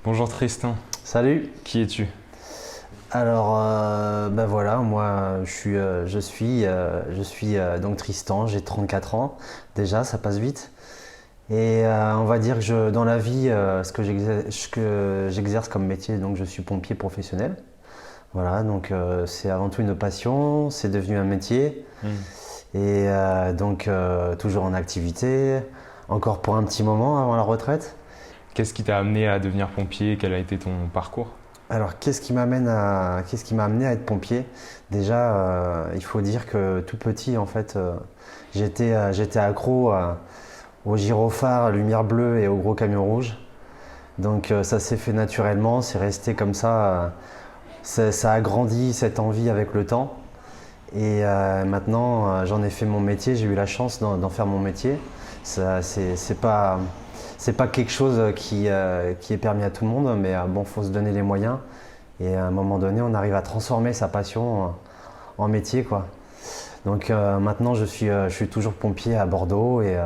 Bonjour Tristan, Salut. qui es-tu? Alors, ben voilà, moi je suis donc Tristan, j'ai 34 ans. Déjà, ça passe vite. Et on va dire que dans la vie, ce que j'exerce comme métier, donc je suis pompier professionnel. Voilà, donc c'est avant tout une passion, c'est devenu un métier. Hmm. Et donc toujours en activité, encore pour un petit moment avant la retraite. Qu'est-ce qui t'a amené à devenir pompier? Quel a été ton parcours? Alors, qu'est-ce qui m'a amené à être pompier? Déjà, il faut dire que tout petit, en fait, j'étais accro aux gyrophares, lumière bleue et aux gros camions rouges. Donc, ça s'est fait naturellement, c'est resté comme ça. Ça a grandi cette envie avec le temps. Et maintenant, j'en ai fait mon métier. J'ai eu la chance d'en faire mon métier. Ça, c'est pas quelque chose qui est permis à tout le monde, mais bon, faut se donner les moyens. Et à un moment donné, on arrive à transformer sa passion en métier, quoi. Donc maintenant, je suis toujours pompier à Bordeaux et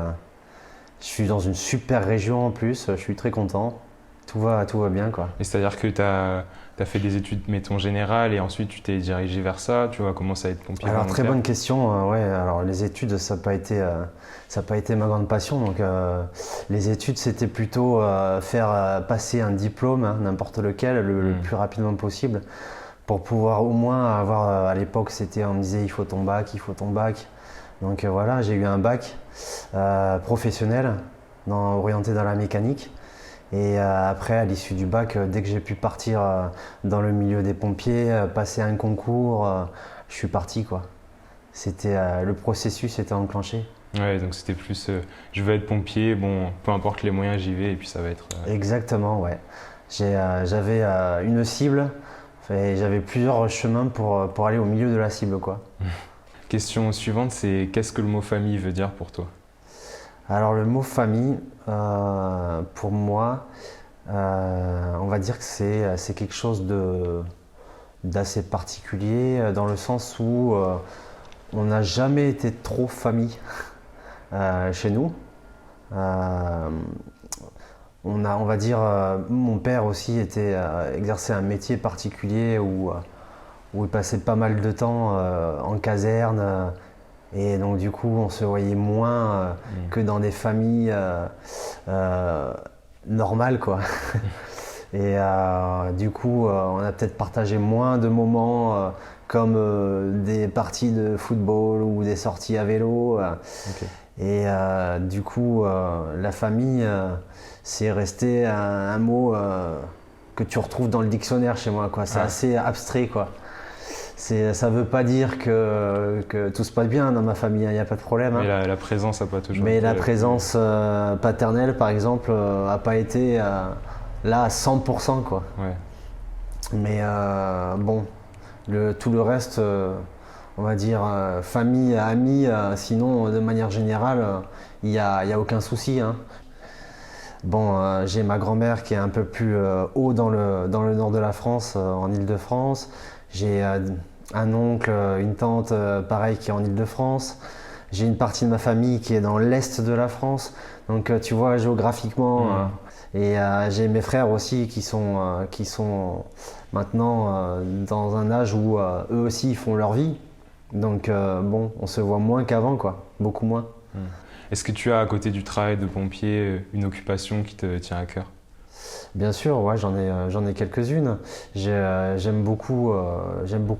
je suis dans une super région en plus. Je suis très content. Tout va bien, quoi. Et c'est-à-dire que tu as fait des études, mettons, générales et ensuite tu t'es dirigé vers ça, tu vois, comment ça être pompier Alors très volontaire? bonne question. Ouais, alors les études, ça n'a pas été ma grande passion. Donc les études, c'était plutôt faire passer un diplôme, hein, n'importe lequel, le plus rapidement possible, pour pouvoir au moins avoir. À l'époque, on me disait il faut ton bac, il faut ton bac. Donc voilà, j'ai eu un bac professionnel, orienté dans la mécanique. Et après, à l'issue du bac, dès que j'ai pu partir dans le milieu des pompiers, passer un concours, je suis parti, quoi. Le processus était enclenché. Ouais, donc c'était plus je veux être pompier, bon, peu importe les moyens, j'y vais et puis ça va être. Exactement, ouais. J'avais une cible et j'avais plusieurs chemins pour aller au milieu de la cible, quoi. Question suivante, c'est qu'est-ce que le mot famille veut dire pour toi? Alors le mot famille, pour moi, on va dire que c'est quelque chose d'assez particulier dans le sens où on n'a jamais été trop famille chez nous. Euh, on va dire, mon père aussi exerçait un métier particulier où il passait pas mal de temps en caserne. Et donc du coup, on se voyait moins que dans des familles normales, quoi. Et du coup, on a peut-être partagé moins de moments comme des parties de football ou des sorties à vélo. Ok. Et du coup, la famille, c'est resté un mot que tu retrouves dans le dictionnaire chez moi, quoi. C'est Ah. assez abstrait, quoi. Ça veut pas dire que tout se passe bien dans ma famille, il n'y a pas de problème, hein. Mais la présence n'a pas toujours Mais été la la plus- présence paternelle, par exemple, a pas été là à 100%, quoi. Ouais. Mais bon, tout le reste, on va dire famille, amis, sinon de manière générale, il y a aucun souci, hein. Bon, j'ai ma grand-mère qui est un peu plus haut dans le nord de la France, en Île-de-France. J'ai un oncle, une tante, pareil, qui est en Île-de-France. J'ai une partie de ma famille qui est dans l'est de la France. Donc, tu vois, géographiquement. Et j'ai mes frères aussi qui sont maintenant dans un âge où eux aussi ils font leur vie. Donc, bon, on se voit moins qu'avant, quoi. Beaucoup moins. Est-ce que tu as à côté du travail de pompier une occupation qui te tient à cœur? Bien sûr, ouais, j'en ai quelques-unes. J'aime beaucoup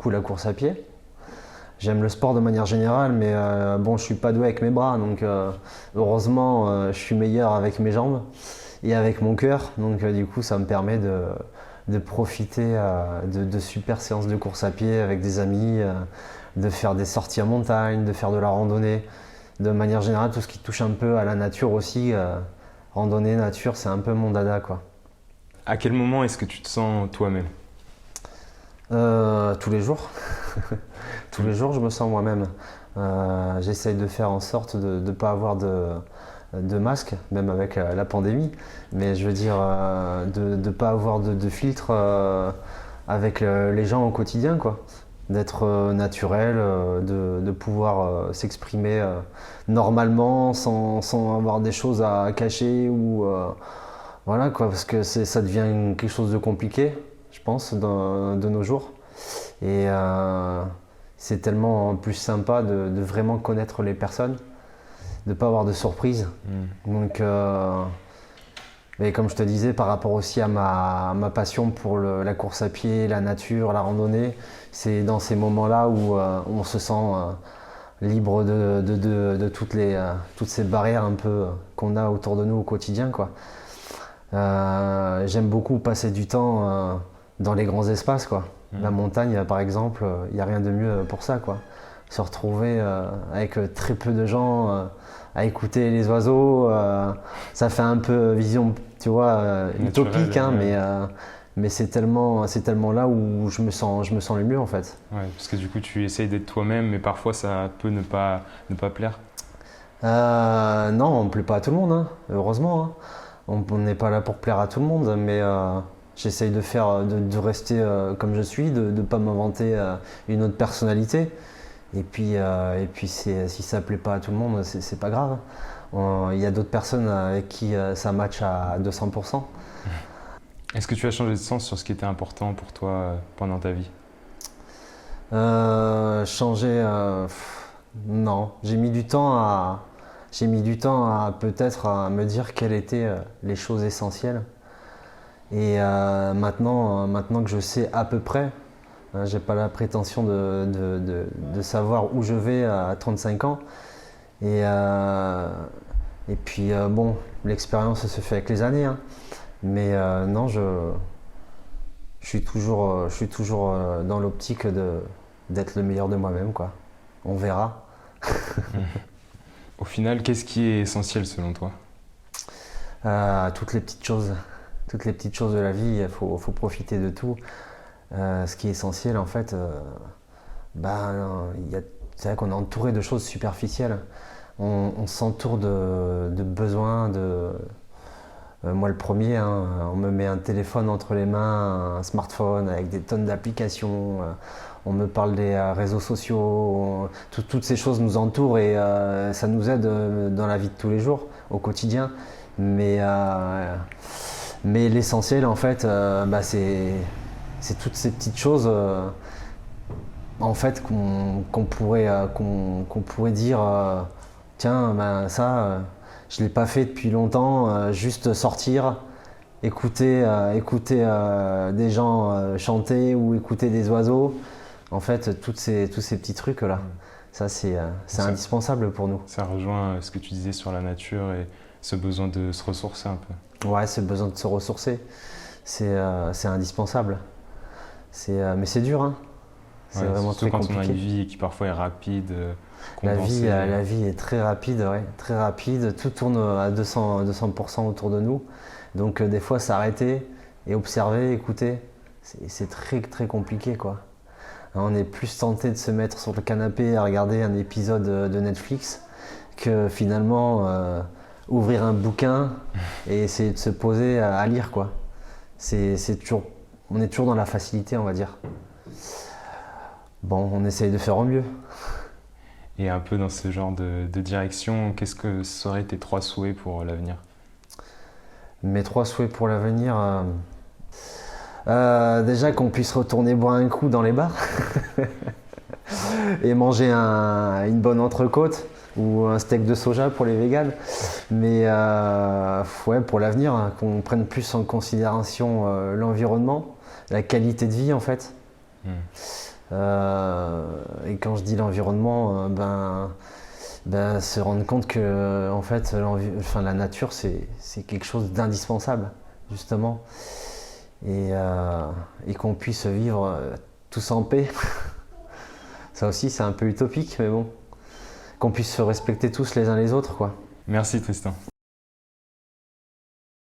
la course à pied. J'aime le sport de manière générale, mais bon, je suis pas doué avec mes bras, donc heureusement, je suis meilleur avec mes jambes et avec mon cœur. Donc du coup, ça me permet de profiter de super séances de course à pied avec des amis, de faire des sorties en montagne, de faire de la randonnée. De manière générale, tout ce qui touche un peu à la nature aussi, randonnée, nature, c'est un peu mon dada, quoi. À quel moment est-ce que tu te sens toi-même? Tous les jours. Tous les jours, je me sens moi-même. J'essaye de faire en sorte de ne pas avoir de masque, même avec la pandémie. Mais je veux dire, de ne pas avoir de filtre avec les gens au quotidien, quoi. D'être naturel, de pouvoir s'exprimer normalement sans avoir des choses à cacher ou Voilà quoi, parce que ça devient quelque chose de compliqué, je pense, de nos jours. Et c'est tellement plus sympa de vraiment connaître les personnes, de ne pas avoir de surprise. Donc, mais comme je te disais, par rapport aussi à ma passion pour la course à pied, la nature, la randonnée, c'est dans ces moments-là où on se sent libre de toutes ces barrières un peu qu'on a autour de nous au quotidien, quoi. J'aime beaucoup passer du temps dans les grands espaces, quoi. La montagne, par exemple, il n'y a rien de mieux pour ça, quoi. Se retrouver avec très peu de gens à écouter les oiseaux, ça fait un peu vision, tu vois, utopique, hein, mais c'est tellement là où je me sens le mieux, en fait. Ouais, parce que du coup, tu essayes d'être toi-même, mais parfois ça peut ne pas plaire. Non, on ne plaît pas à tout le monde, hein, heureusement, hein. On n'est pas là pour plaire à tout le monde, mais j'essaye de rester comme je suis, de ne pas m'inventer une autre personnalité. Et puis si ça plaît pas à tout le monde, c'est pas grave. Il y a d'autres personnes avec qui ça match à 200%. Est-ce que tu as changé de sens sur ce qui était important pour toi pendant ta vie? Changer, non. J'ai mis du temps à peut-être à me dire quelles étaient les choses essentielles. Et maintenant que je sais à peu près, hein, j'ai pas la prétention de savoir où je vais à 35 ans. Et puis bon, l'expérience se fait avec les années, hein. Mais non, je suis toujours dans l'optique d'être le meilleur de moi-même, quoi. On verra. Au final, qu'est-ce qui est essentiel selon toi? Toutes les petites choses. Toutes les petites choses de la vie, il faut profiter de tout. Ce qui est essentiel, en fait, c'est vrai qu'on est entouré de choses superficielles. On s'entoure de besoins, moi le premier, hein, on me met un téléphone entre les mains, un smartphone avec des tonnes d'applications, on me parle des réseaux sociaux, toutes ces choses nous entourent et ça nous aide dans la vie de tous les jours, au quotidien. Mais l'essentiel, en fait, c'est toutes ces petites choses en fait, qu'on pourrait dire tiens, ça, je ne l'ai pas fait depuis longtemps, juste sortir, écouter des gens chanter ou écouter des oiseaux. En fait, tous ces petits trucs-là, ça c'est indispensable pour nous. Ça rejoint ce que tu disais sur la nature et ce besoin de se ressourcer un peu. Ouais, ce besoin de se ressourcer, c'est indispensable. Mais c'est dur, hein. C'est vraiment très compliqué. Surtout quand on a une vie qui parfois est rapide, la condensée. vie est très rapide, ouais, très rapide. Tout tourne à 200% autour de nous. Donc des fois, s'arrêter et observer, écouter, c'est très très compliqué, quoi. On est plus tenté de se mettre sur le canapé à regarder un épisode de Netflix que finalement ouvrir un bouquin et essayer de se poser à lire, quoi. On est toujours dans la facilité, on va dire. Bon, on essaye de faire au mieux. Et un peu dans ce genre de direction, qu'est-ce que seraient tes 3 souhaits pour l'avenir? Mes 3 souhaits pour l'avenir, déjà qu'on puisse retourner boire un coup dans les bars et manger une bonne entrecôte ou un steak de soja pour les véganes. Mais ouais, pour l'avenir, hein, qu'on prenne plus en considération l'environnement, la qualité de vie, en fait. Et quand je dis l'environnement, se rendre compte que en fait, la nature, c'est quelque chose d'indispensable, justement, et qu'on puisse vivre tous en paix. Ça aussi, c'est un peu utopique, mais bon, qu'on puisse se respecter tous les uns les autres, quoi. Merci Tristan.